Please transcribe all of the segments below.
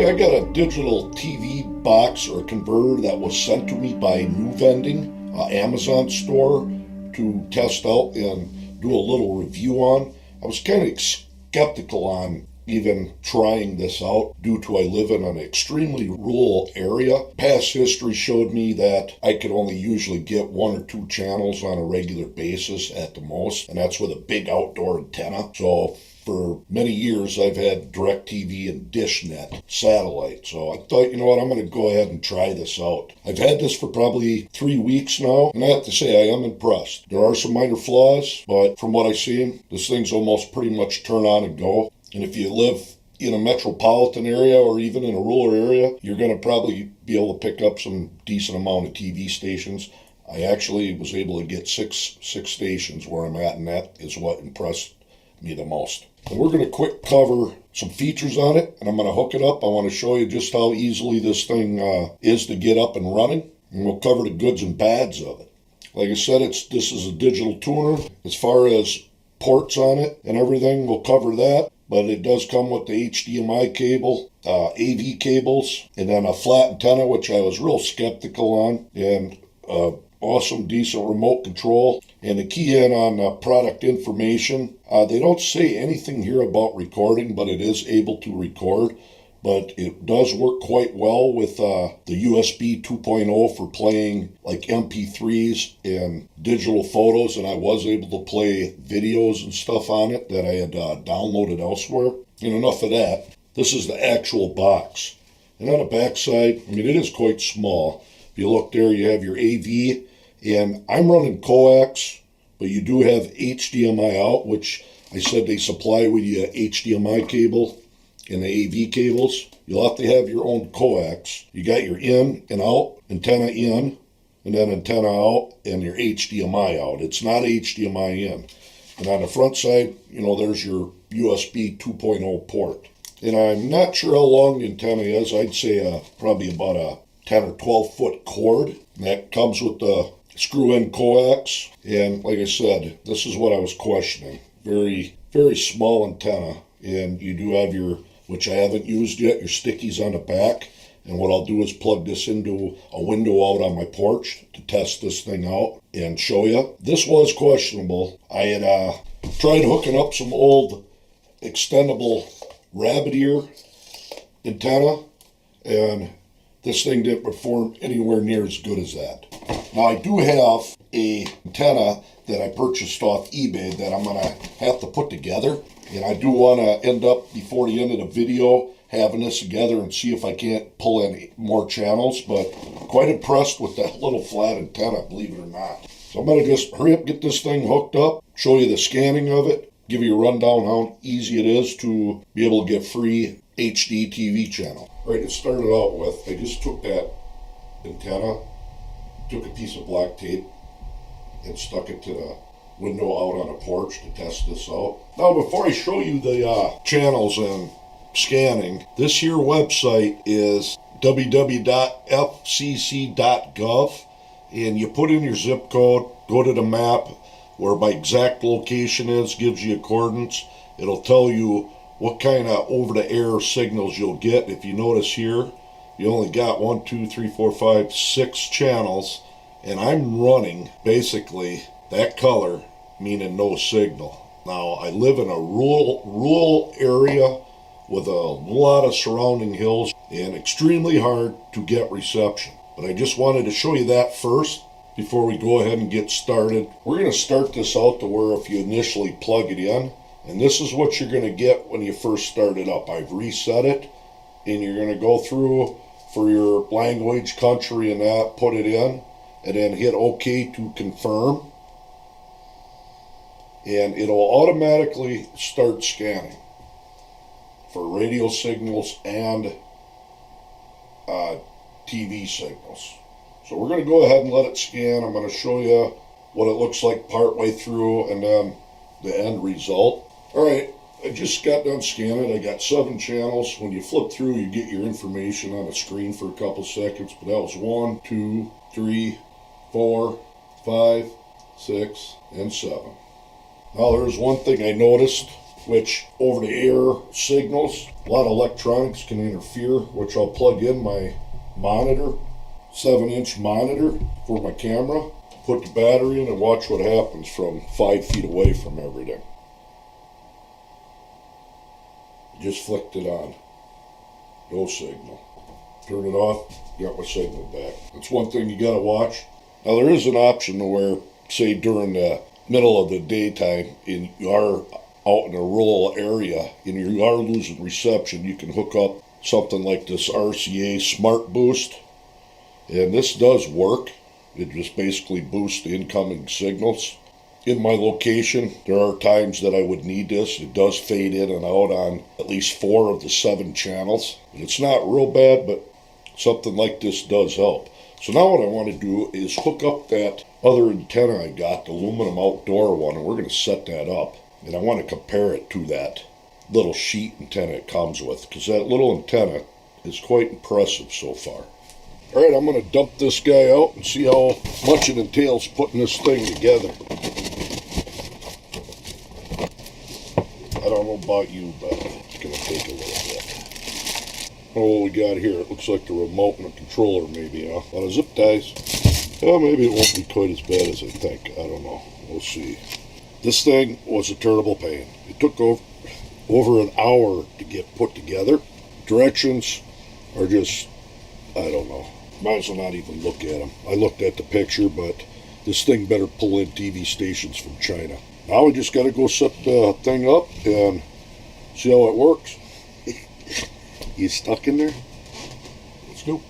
Yeah, I got a digital TV box or converter that was sent to me by Nuvending, Amazon store, to test out and do a little review on. I was kind of skeptical on even trying this out due to I live in an extremely rural area. Past history showed me that I could only usually get one or two channels on a regular basis at the most, and that's with a big outdoor antenna. So for many years, I've had DirecTV and DishNet satellite. So I thought, you know what, I'm going to go ahead and try this out. I've had this for probably 3 weeks now, and I have to say I am impressed. There are some minor flaws, but from what I've seen, this thing's almost pretty much turn on and go. And if you live in a metropolitan area or even in a rural area, you're going to probably be able to pick up some decent amount of TV stations. I actually was able to get six stations where I'm at, and that is what impressed me the most. And we're going to quick cover some features on it, and I'm going to hook it up. I want to show you just how easily this thing is to get up and running, and we'll cover the goods and bads of it. Like I said, this is a digital tuner. As far as ports on it and everything, we'll cover that. But it does come with the HDMI cable, AV cables, and then a flat antenna, which I was real skeptical on, and awesome, decent remote control. And the key in on product information, they don't say anything here about recording, but it is able to record. But it does work quite well with the USB 2.0 for playing like MP3s and digital photos, and I was able to play videos and stuff on it that I had downloaded elsewhere. And enough of that. This is the actual box. And on the back side, I mean, it is quite small. If you look there, you have your AV, and I'm running coax, but you do have HDMI out, which I said they supply with you a HDMI cable and the AV cables. You'll have to have your own coax. You got your in and out, antenna in, and then antenna out, and your HDMI out. It's not HDMI in. And on the front side, you know, there's your USB 2.0 port. And I'm not sure how long the antenna is. I'd say probably about a 10 or 12 foot cord. And that comes with the screw-in coax. And like I said, this is what I was questioning. Very, very small antenna. And you do have your, which I haven't used yet, your stickies on the back. And what I'll do is plug this into a window out on my porch to test this thing out and show you. This was questionable. I had tried hooking up some old extendable rabbit ear antenna, and this thing didn't perform anywhere near as good as that. Now I do have a antenna that I purchased off eBay that I'm going to have to put together. And I do want to end up, before the end of the video, having this together and see if I can't pull in more channels. But quite impressed with that little flat antenna, believe it or not. So I'm going to just hurry up, get this thing hooked up, show you the scanning of it, give you a rundown how easy it is to be able to get free HD TV channel. All right, it started out with, I just took that antenna, took a piece of black tape, and stuck it to the window out on a porch to test this out. Now, before I show you the channels and scanning, this here website is www.fcc.gov, and you put in your zip code, go to the map where my exact location is, gives you coordinates. It'll tell you what kind of over-the-air signals you'll get. If you notice here, you only got 1, 2, 3, 4, 5, 6 channels, and I'm running basically that color, meaning no signal. Now, I live in a rural area with a lot of surrounding hills and extremely hard to get reception. But I just wanted to show you that first before we go ahead and get started. We're going to start this out to where if you initially plug it in, and this is what you're going to get when you first start it up. I've reset it, and you're going to go through for your language, country, and that, put it in, and then hit OK to confirm. And it'll automatically start scanning for radio signals and TV signals. So we're going to go ahead and let it scan. I'm going to show you what it looks like partway through and then the end result. All right, I just got done scanning. I got 7 channels. When you flip through, you get your information on the screen for a couple seconds. But that was 1, 2, 3, 4, 5, 6, and 7. Now there's one thing I noticed which over-the-air signals. A lot of electronics can interfere, which I'll plug in my monitor, 7-inch monitor for my camera, put the battery in and watch what happens from 5 feet away from everything. Just flicked it on. No signal. Turn it off, got my signal back. That's one thing you gotta watch. Now there is an option to where, say during the middle of the daytime, and you are out in a rural area and you are losing reception, you can hook up something like this RCA Smart Boost. And this does work. It just basically boosts the incoming signals. In my location, there are times that I would need this. It does fade in and out on at least 4 of the 7 channels. It's not real bad, but something like this does help. So now what I want to do is hook up that other antenna I got, the aluminum outdoor one, and we're going to set that up. And I want to compare it to that little sheet antenna it comes with, because that little antenna is quite impressive so far. Alright, I'm going to dump this guy out and see how much it entails putting this thing together. I don't know about you, but it's going to take a little bit. Oh, what we got here? It looks like the remote and a controller maybe, huh? A lot of zip ties. Well, maybe it won't be quite as bad as I think. I don't know. We'll see. This thing was a terrible pain. It took over an hour to get put together. Directions are just, I don't know. Might as well not even look at them. I looked at the picture, but this thing better pull in TV stations from China. Now we just got to go set the thing up and see how it works. You stuck in there? Let's go.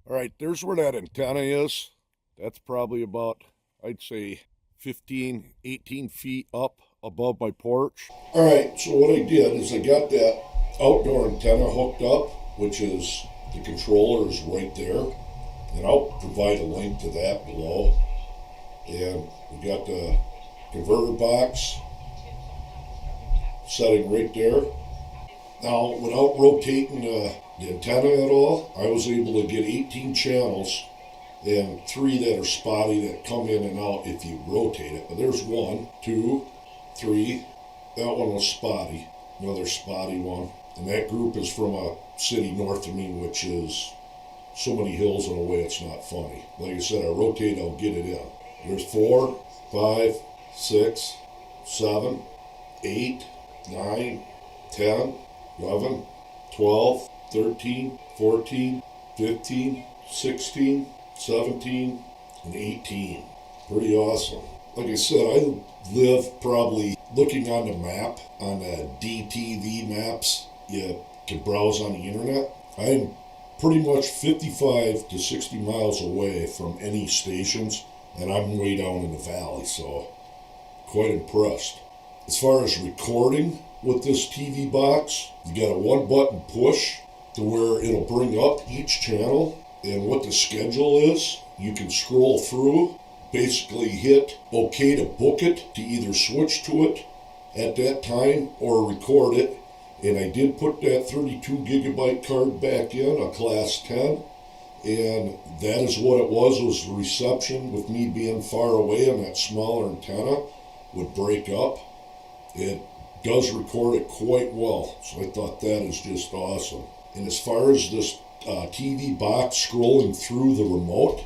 All right, there's where that antenna is. That's probably about, I'd say, 15, 18 feet up above my porch. All right, so what I did is I got that outdoor antenna hooked up, which is the controller is right there. And I'll provide a link to that below. And we got the converter box setting right there. Now, without rotating the antenna at all, I was able to get 18 channels and 3 that are spotty that come in and out if you rotate it. But there's 1, 2, 3. That one was spotty. Another spotty one. And that group is from a city north of me, which is so many hills in a way it's not funny. Like I said, I rotate, I'll get it in. There's 4, 5, 6, 7, 8, 9, 10, 11, 12, 13, 14, 15, 16, 17, and 18. Pretty awesome. Like I said, I live probably looking on the map, on the DTV maps you can browse on the internet. I'm pretty much 55 to 60 miles away from any stations, and I'm way down in the valley, so quite impressed. As far as recording with this TV box, you got a 1-button push to where it'll bring up each channel and what the schedule is. You can scroll through, basically hit OK to book it, to either switch to it at that time or record it. And I did put that 32 gigabyte card back in, a class 10, and that is what it was the reception with me being far away, and that smaller antenna would break up. It does record it quite well, so I thought that is just awesome. And as far as this TV box scrolling through the remote,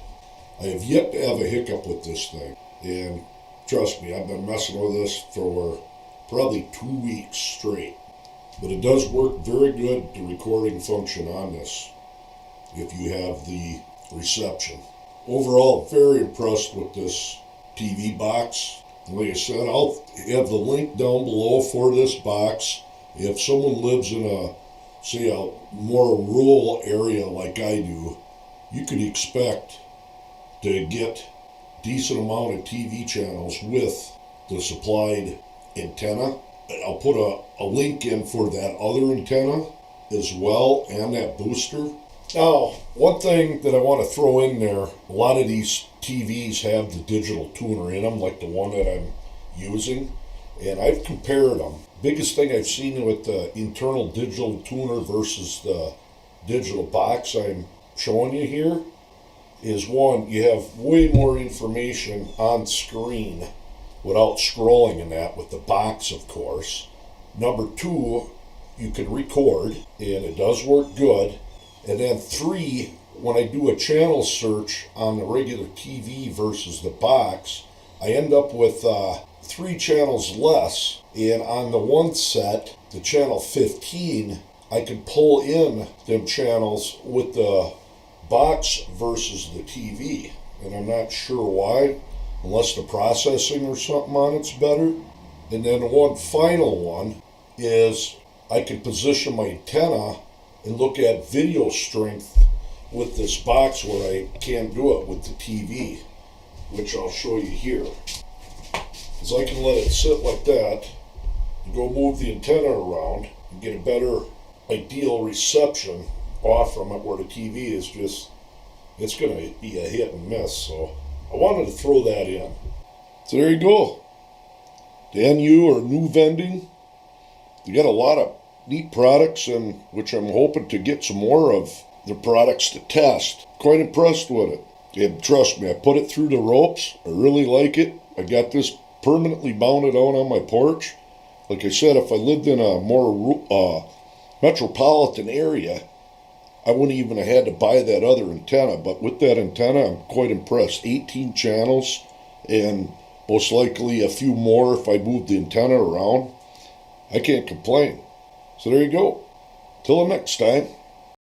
I have yet to have a hiccup with this thing. And trust me, I've been messing with this for probably 2 weeks straight. But it does work very good, the recording function on this, if you have the reception. Overall, very impressed with this TV box. Like I said, I'll have the link down below for this box. If someone lives in a more rural area like I do, you could expect to get decent amount of TV channels with the supplied antenna. I'll put a link in for that other antenna as well, and that booster. Now, one thing that I want to throw in there, a lot of these TVs have the digital tuner in them, like the one that I'm using, and I've compared them. Biggest thing I've seen with the internal digital tuner versus the digital box I'm showing you here is, one, you have way more information on screen without scrolling in that with the box, of course. Number 2, you can record, and it does work good. And then 3, when I do a channel search on the regular TV versus the box, I end up with 3 channels less. And on the one set, the channel 15, I can pull in them channels with the box versus the TV. And I'm not sure why, unless the processing or something on it's better. And then one final one is I can position my antenna and look at video strength with this box where I can't do it with the TV, which I'll show you here. Because I can let it sit like that and go move the antenna around and get a better ideal reception off from it, where the TV is just, it's going to be a hit and miss. So I wanted to throw that in. So there you go. The NU or Nuvending. You got a lot of neat products, and which I'm hoping to get some more of the products to test. Quite impressed with it. And trust me, I put it through the ropes. I really like it. I got this permanently mounted out on my porch. Like I said, if I lived in a more metropolitan area, I wouldn't even have had to buy that other antenna. But with that antenna, I'm quite impressed. 18 channels, and most likely a few more if I move the antenna around. I can't complain. So there you go. Till the next time.